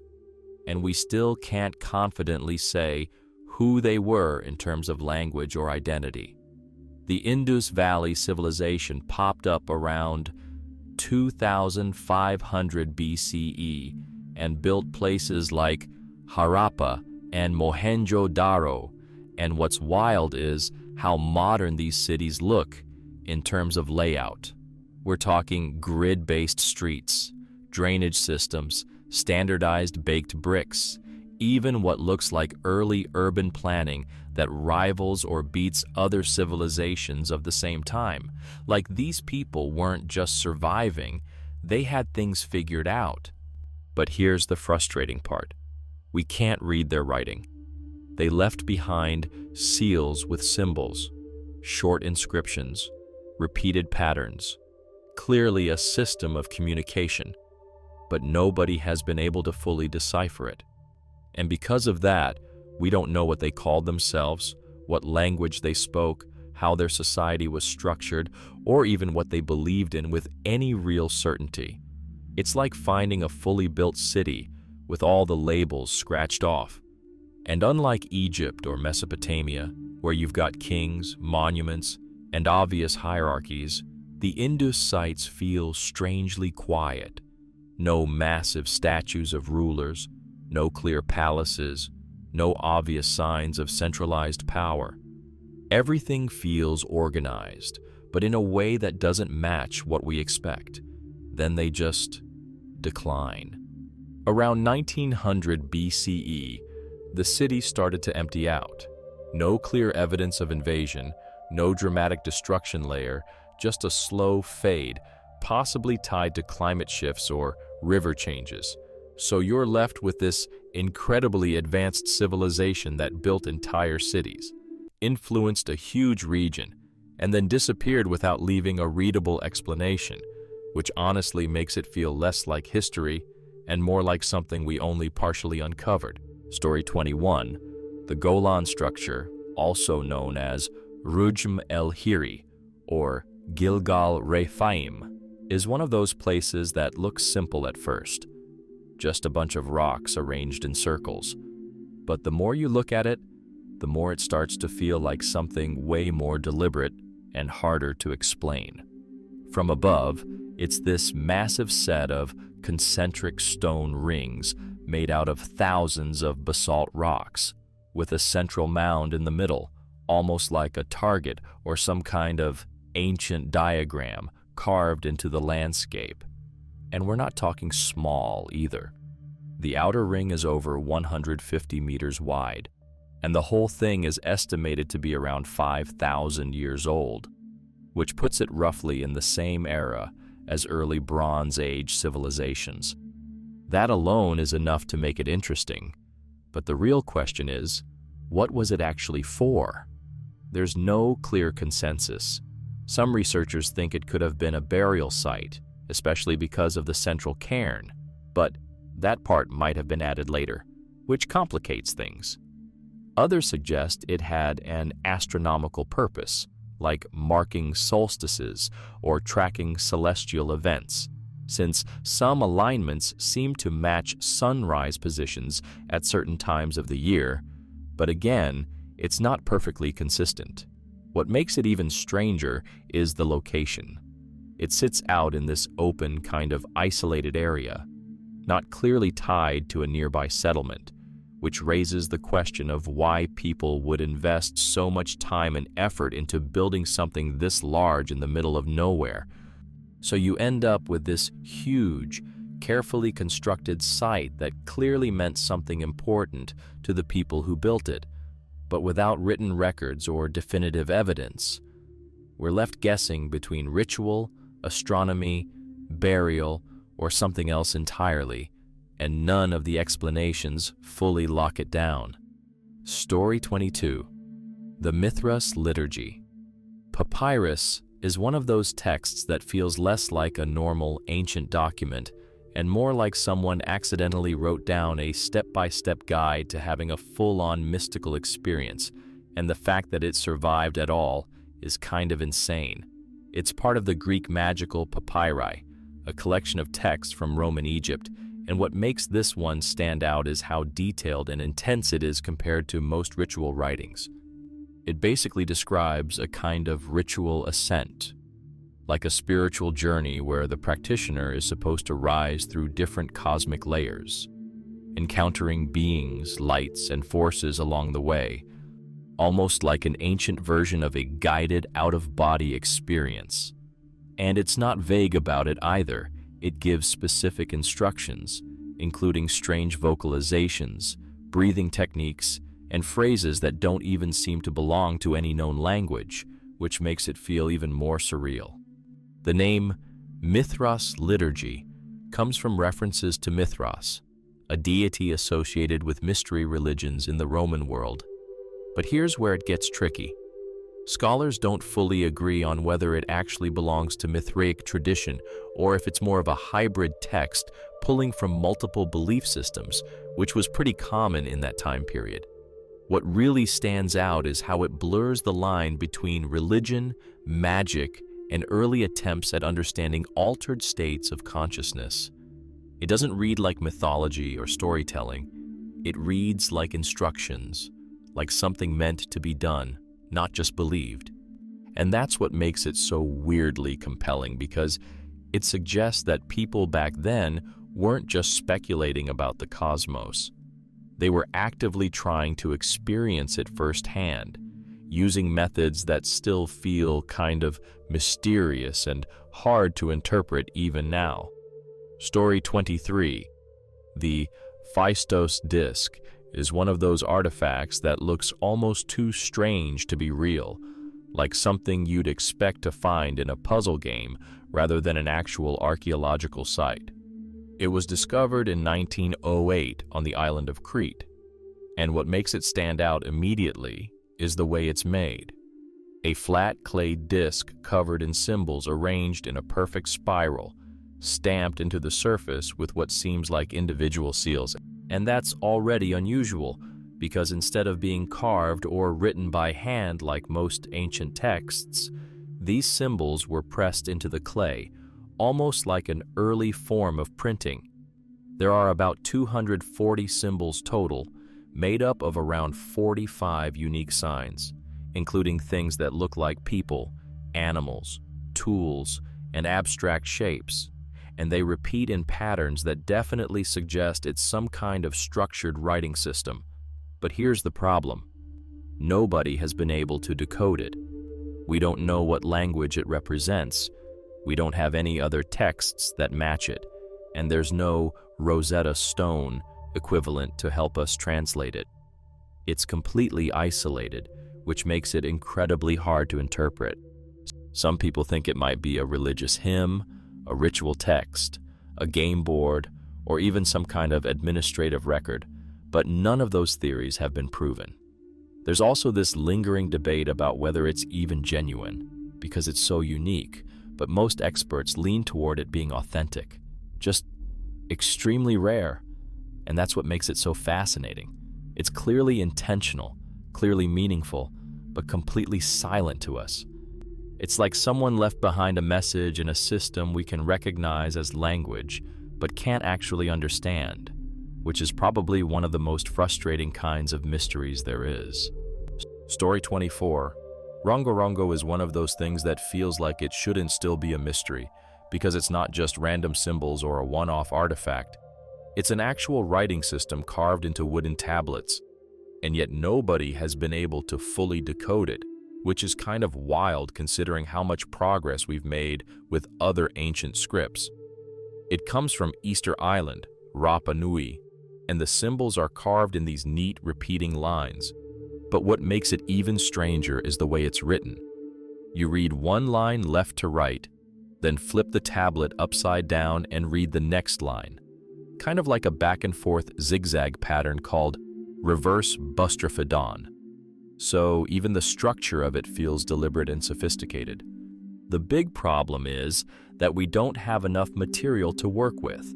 and we still can't confidently say who they were in terms of language or identity. The Indus Valley civilization popped up around 2500 BCE and built places like Harappa and Mohenjo-daro, and what's wild is how modern these cities look in terms of layout. We're talking grid-based streets, drainage systems, standardized baked bricks, even what looks like early urban planning that rivals or beats other civilizations of the same time. Like these people weren't just surviving, they had things figured out. But here's the frustrating part. We can't read their writing. They left behind seals with symbols, short inscriptions, repeated patterns, clearly a system of communication, but nobody has been able to fully decipher it. And because of that, we don't know what they called themselves, what language they spoke, how their society was structured, or even what they believed in with any real certainty. It's like finding a fully built city with all the labels scratched off. And unlike Egypt or Mesopotamia, where you've got kings, monuments, and obvious hierarchies, the Indus sites feel strangely quiet. No massive statues of rulers, no clear palaces, no obvious signs of centralized power. Everything feels organized, but in a way that doesn't match what we expect. Then they just decline. Around 1900 BCE, the city started to empty out. No clear evidence of invasion, no dramatic destruction layer, just a slow fade, possibly tied to climate shifts or river changes. So you're left with this incredibly advanced civilization that built entire cities, influenced a huge region, and then disappeared without leaving a readable explanation, which honestly makes it feel less like history and more like something we only partially uncovered. Story 21. The Golan structure, also known as Rujm el-Hiri or Gilgal Rephaim, is one of those places that looks simple at first. Just a bunch of rocks arranged in circles. But the more you look at it, the more it starts to feel like something way more deliberate and harder to explain. From above, it's this massive set of concentric stone rings made out of thousands of basalt rocks, with a central mound in the middle, almost like a target or some kind of ancient diagram carved into the landscape. And we're not talking small either. The outer ring is over 150 meters wide, and the whole thing is estimated to be around 5,000 years old, which puts it roughly in the same era as early Bronze Age civilizations. That alone is enough to make it interesting, but the real question is, what was it actually for? There's no clear consensus. Some researchers think it could have been a burial site, especially because of the central cairn, but that part might have been added later, which complicates things. Others suggest it had an astronomical purpose, like marking solstices or tracking celestial events, since some alignments seem to match sunrise positions at certain times of the year, but again, it's not perfectly consistent. What makes it even stranger is the location. It sits out in this open, kind of isolated area, not clearly tied to a nearby settlement, which raises the question of why people would invest so much time and effort into building something this large in the middle of nowhere. So you end up with this huge, carefully constructed site that clearly meant something important to the people who built it, but without written records or definitive evidence. We're left guessing between ritual, astronomy, burial, or something else entirely, and none of the explanations fully lock it down. Story 22. The Mithras Liturgy. Papyrus is one of those texts that feels less like a normal ancient document and more like someone accidentally wrote down a step-by-step guide to having a full-on mystical experience, and the fact that it survived at all is kind of insane. It's part of the Greek magical papyri, a collection of texts from Roman Egypt, and what makes this one stand out is how detailed and intense it is compared to most ritual writings. It basically describes a kind of ritual ascent, like a spiritual journey where the practitioner is supposed to rise through different cosmic layers, encountering beings, lights, and forces along the way, almost like an ancient version of a guided out-of-body experience. And it's not vague about it either. It gives specific instructions, including strange vocalizations, breathing techniques, and phrases that don't even seem to belong to any known language, which makes it feel even more surreal. The name Mithras Liturgy comes from references to Mithras, a deity associated with mystery religions in the Roman world. But here's where it gets tricky. Scholars don't fully agree on whether it actually belongs to Mithraic tradition or if it's more of a hybrid text pulling from multiple belief systems, which was pretty common in that time period. What really stands out is how it blurs the line between religion, magic, and early attempts at understanding altered states of consciousness. It doesn't read like mythology or storytelling. It reads like instructions, like something meant to be done, not just believed. And that's what makes it so weirdly compelling, because it suggests that people back then weren't just speculating about the cosmos. They were actively trying to experience it firsthand, using methods that still feel kind of mysterious and hard to interpret even now. Story 23. The Phaistos disc is one of those artifacts that looks almost too strange to be real, like something you'd expect to find in a puzzle game rather than an actual archaeological site. It was discovered in 1908 on the island of Crete, and what makes it stand out immediately is the way it's made. A flat clay disc covered in symbols arranged in a perfect spiral, stamped into the surface with what seems like individual seals. And that's already unusual, because instead of being carved or written by hand like most ancient texts, these symbols were pressed into the clay, almost like an early form of printing. There are about 240 symbols total, made up of around 45 unique signs, including things that look like people, animals, tools, and abstract shapes, and they repeat in patterns that definitely suggest it's some kind of structured writing system. But here's the problem. Nobody has been able to decode it. We don't know what language it represents. We don't have any other texts that match it, and there's no Rosetta Stone equivalent to help us translate it. It's completely isolated, which makes it incredibly hard to interpret. Some people think it might be a religious hymn, a ritual text, a game board, or even some kind of administrative record, but none of those theories have been proven. There's also this lingering debate about whether it's even genuine, because it's so unique, but most experts lean toward it being authentic, just extremely rare, and that's what makes it so fascinating. It's clearly intentional, clearly meaningful, but completely silent to us. It's like someone left behind a message in a system we can recognize as language, but can't actually understand, which is probably one of the most frustrating kinds of mysteries there is. Story 24. Rongo Rongo is one of those things that feels like it shouldn't still be a mystery, because it's not just random symbols or a one-off artifact. It's an actual writing system carved into wooden tablets, and yet nobody has been able to fully decode it, which is kind of wild considering how much progress we've made with other ancient scripts. It comes from Easter Island, Rapa Nui, and the symbols are carved in these neat, repeating lines. But what makes it even stranger is the way it's written. You read one line left to right, then flip the tablet upside down and read the next line, kind of like a back-and-forth zigzag pattern called reverse bustrophodon. So even the structure of it feels deliberate and sophisticated. The big problem is that we don't have enough material to work with.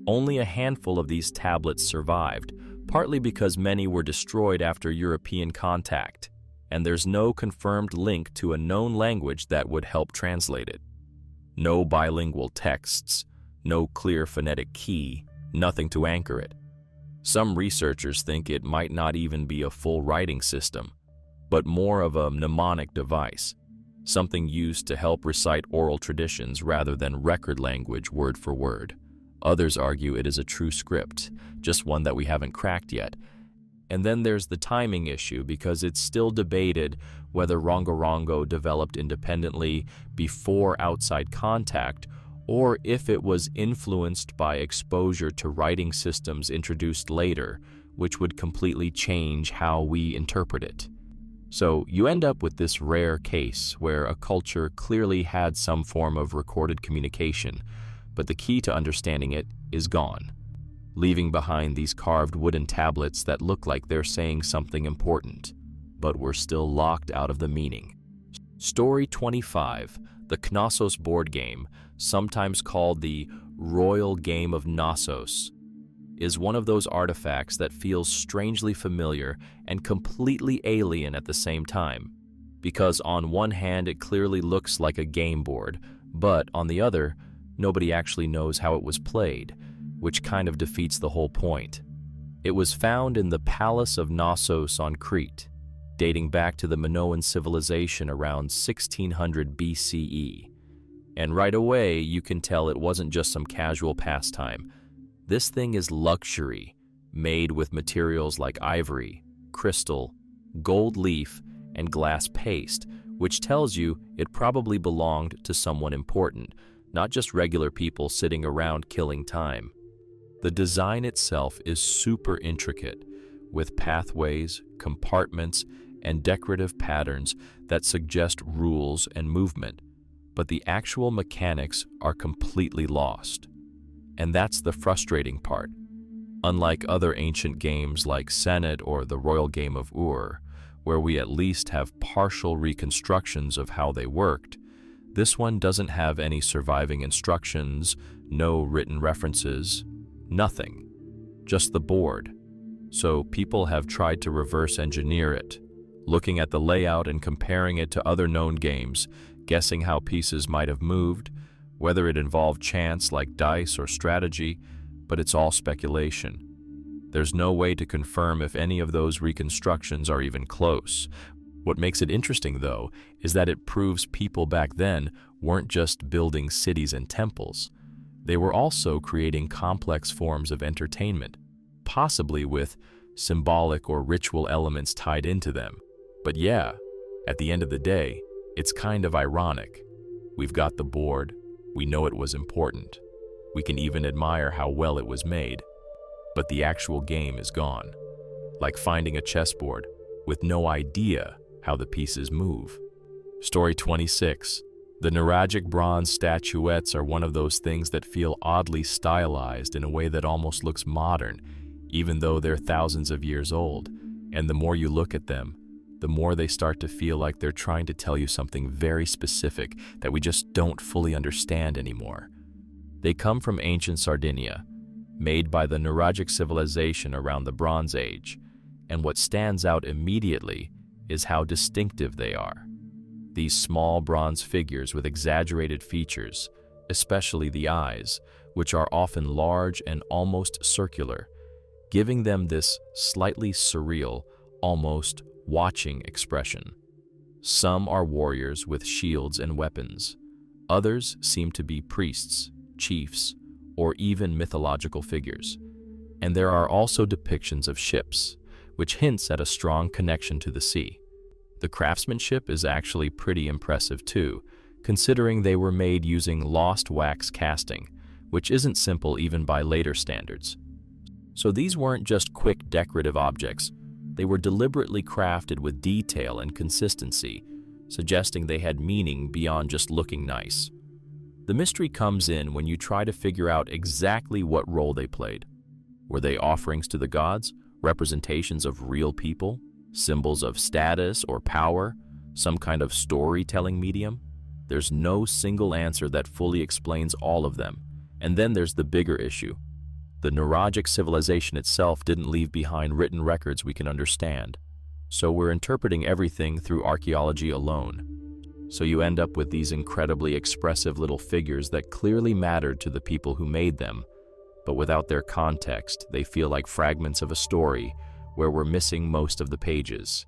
Only a handful of these tablets survived, partly because many were destroyed after European contact, and there's no confirmed link to a known language that would help translate it. No bilingual texts, no clear phonetic key, nothing to anchor it. Some researchers think it might not even be a full writing system, but more of a mnemonic device, something used to help recite oral traditions rather than record language word for word. Others argue it is a true script, just one that we haven't cracked yet. And then there's the timing issue, because it's still debated whether Rongo Rongo developed independently before outside contact, or if it was influenced by exposure to writing systems introduced later, which would completely change how we interpret it. So you end up with this rare case where a culture clearly had some form of recorded communication, but the key to understanding it is gone, leaving behind these carved wooden tablets that look like they're saying something important, but we're still locked out of the meaning. Story 25, the Knossos board game, sometimes called the Royal Game of Knossos, is one of those artifacts that feels strangely familiar and completely alien at the same time, because on one hand it clearly looks like a game board, but on the other, nobody actually knows how it was played, which kind of defeats the whole point. It was found in the Palace of Knossos on Crete, dating back to the Minoan civilization around 1600 BCE. And right away, you can tell it wasn't just some casual pastime. This thing is luxury, made with materials like ivory, crystal, gold leaf, and glass paste, which tells you it probably belonged to someone important, not just regular people sitting around killing time. The design itself is super intricate, with pathways, compartments, and decorative patterns that suggest rules and movement, but the actual mechanics are completely lost. And that's the frustrating part. Unlike other ancient games like Senet or the Royal Game of Ur, where we at least have partial reconstructions of how they worked, this one doesn't have any surviving instructions, no written references, nothing, just the board. So people have tried to reverse engineer it, looking at the layout and comparing it to other known games, guessing how pieces might have moved, whether it involved chance like dice or strategy, but it's all speculation. There's no way to confirm if any of those reconstructions are even close. What makes it interesting, though, is that it proves people back then weren't just building cities and temples. They were also creating complex forms of entertainment, possibly with symbolic or ritual elements tied into them. But yeah, at the end of the day, it's kind of ironic. We've got the board, we know it was important. We can even admire how well it was made. But the actual game is gone. Like finding a chessboard with no idea how the pieces move. Story 26. The Nuragic bronze statuettes are one of those things that feel oddly stylized in a way that almost looks modern, even though they're thousands of years old. And the more you look at them, the more they start to feel like they're trying to tell you something very specific that we just don't fully understand anymore. They come from ancient Sardinia, made by the Nuragic civilization around the Bronze Age, and what stands out immediately is how distinctive they are. These small bronze figures with exaggerated features, especially the eyes, which are often large and almost circular, giving them this slightly surreal, almost watching expression. Some are warriors with shields and weapons. Others seem to be priests, chiefs, or even mythological figures. And there are also depictions of ships, which hints at a strong connection to the sea. The craftsmanship is actually pretty impressive too, considering they were made using lost wax casting, which isn't simple even by later standards. So these weren't just quick decorative objects. They were deliberately crafted with detail and consistency, suggesting they had meaning beyond just looking nice. The mystery comes in when you try to figure out exactly what role they played. Were they offerings to the gods, representations of real people, symbols of status or power, some kind of storytelling medium? There's no single answer that fully explains all of them. And then there's the bigger issue. The Nuragic civilization itself didn't leave behind written records we can understand. So we're interpreting everything through archaeology alone. So you end up with these incredibly expressive little figures that clearly mattered to the people who made them, but without their context, they feel like fragments of a story where we're missing most of the pages.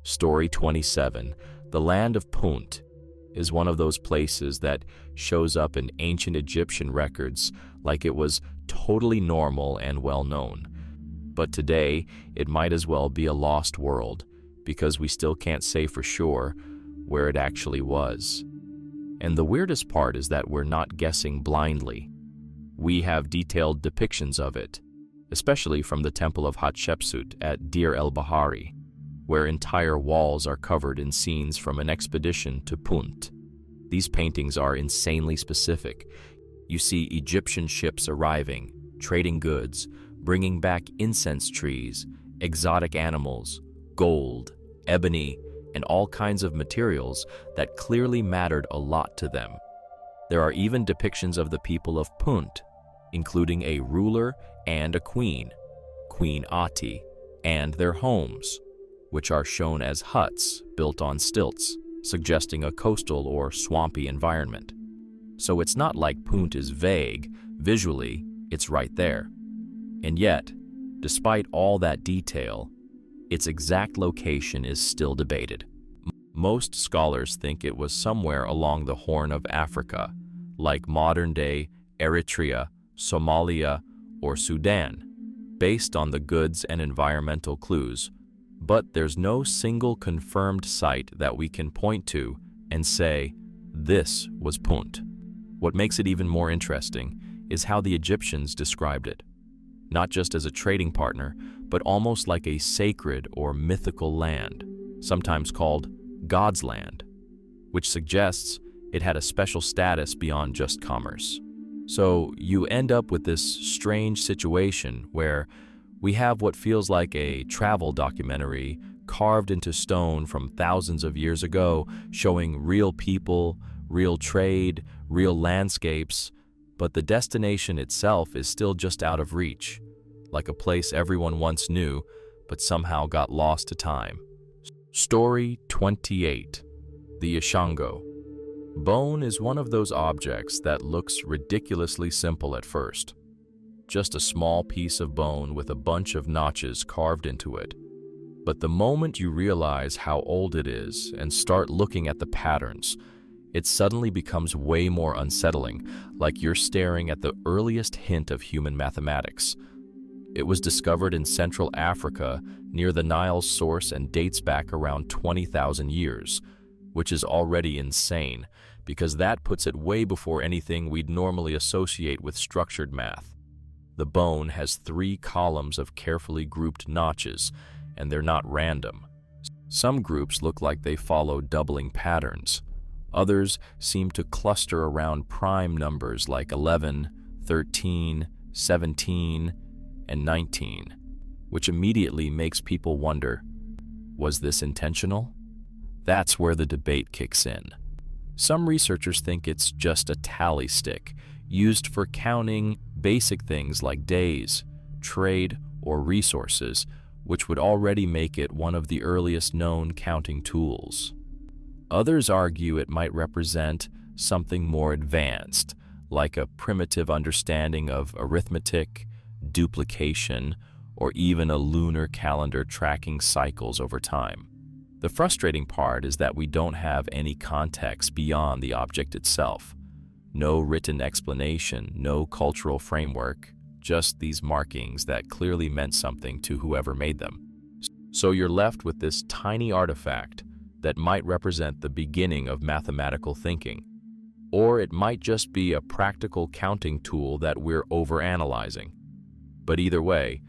Story 27, the land of Punt, is one of those places that shows up in ancient Egyptian records like it was totally normal and well known. But today, it might as well be a lost world, because we still can't say for sure where it actually was. And the weirdest part is that we're not guessing blindly. We have detailed depictions of it, especially from the Temple of Hatshepsut at Deir el-Bahari, where entire walls are covered in scenes from an expedition to Punt. These paintings are insanely specific. You see Egyptian ships arriving, trading goods, bringing back incense trees, exotic animals, gold, ebony, and all kinds of materials that clearly mattered a lot to them. There are even depictions of the people of Punt, including a ruler and a queen, Queen Ati, and their homes, which are shown as huts built on stilts, suggesting a coastal or swampy environment. So it's not like Punt is vague. Visually, it's right there. And yet, despite all that detail, its exact location is still debated. Most scholars think it was somewhere along the Horn of Africa, like modern-day Eritrea, Somalia, or Sudan, based on the goods and environmental clues. But there's no single confirmed site that we can point to and say, this was Punt. What makes it even more interesting is how the Egyptians described it, not just as a trading partner, but almost like a sacred or mythical land, sometimes called God's land, which suggests it had a special status beyond just commerce. So you end up with this strange situation where we have what feels like a travel documentary carved into stone from thousands of years ago, showing real people, real trade, real landscapes, but the destination itself is still just out of reach, like a place everyone once knew, but somehow got lost to time. Story 28, the Ishango. Bone is one of those objects that looks ridiculously simple at first. Just a small piece of bone with a bunch of notches carved into it. But the moment you realize how old it is and start looking at the patterns, it suddenly becomes way more unsettling, like you're staring at the earliest hint of human mathematics. It was discovered in Central Africa near the Nile's source and dates back around 20,000 years, which is already insane, because that puts it way before anything we'd normally associate with structured math. The bone has 3 columns of carefully grouped notches, and they're not random. Some groups look like they follow doubling patterns. Others seem to cluster around prime numbers like 11, 13, 17, and 19, which immediately makes people wonder, Was this intentional? That's where the debate kicks in. Some researchers think it's just a tally stick used for counting basic things like days, trade, or resources, which would already make it one of the earliest known counting tools. Others argue it might represent something more advanced, like a primitive understanding of arithmetic, duplication, or even a lunar calendar tracking cycles over time. The frustrating part is that we don't have any context beyond the object itself. No written explanation, no cultural framework, just these markings that clearly meant something to whoever made them. So you're left with this tiny artifact that might represent the beginning of mathematical thinking. Or it might just be a practical counting tool that we're overanalyzing. But either way,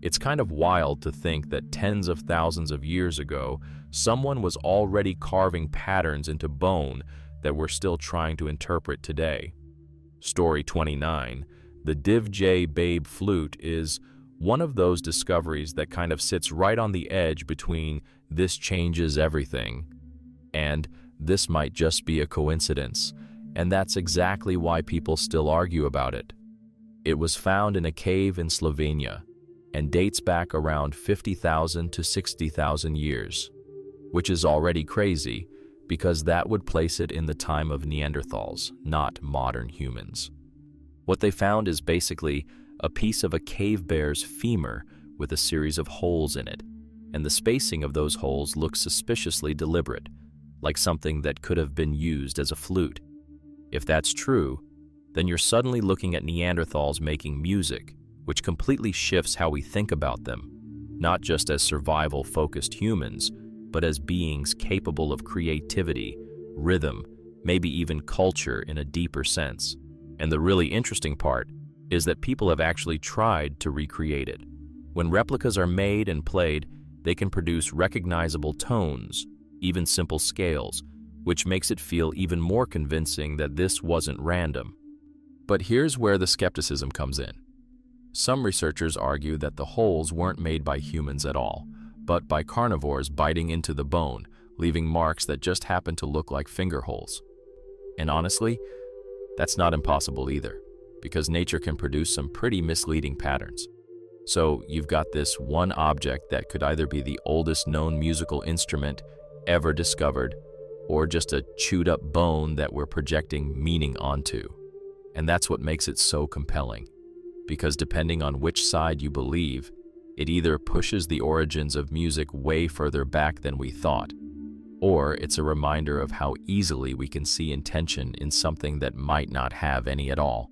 it's kind of wild to think that tens of thousands of years ago, someone was already carving patterns into bone that we're still trying to interpret today. Story 29, the Div J Babe flute, is one of those discoveries that kind of sits right on the edge between this changes everything and this might just be a coincidence, and that's exactly why people still argue about it. It was found in a cave in Slovenia and dates back around 50,000 to 60,000 years, which is already crazy because that would place it in the time of Neanderthals, not modern humans. What they found is basically a piece of a cave bear's femur with a series of holes in it, and the spacing of those holes looks suspiciously deliberate, like something that could have been used as a flute. If that's true, then you're suddenly looking at Neanderthals making music, which completely shifts how we think about them, not just as survival-focused humans, but as beings capable of creativity, rhythm, maybe even culture in a deeper sense. And the really interesting part is that people have actually tried to recreate it. When replicas are made and played, they can produce recognizable tones, even simple scales, which makes it feel even more convincing that this wasn't random. But here's where the skepticism comes in. Some researchers argue that the holes weren't made by humans at all, but by carnivores biting into the bone, leaving marks that just happen to look like finger holes. And honestly, that's not impossible either, because nature can produce some pretty misleading patterns. So you've got this one object that could either be the oldest known musical instrument ever discovered, or just a chewed up bone that we're projecting meaning onto. And that's what makes it so compelling, because depending on which side you believe, it either pushes the origins of music way further back than we thought, or it's a reminder of how easily we can see intention in something that might not have any at all.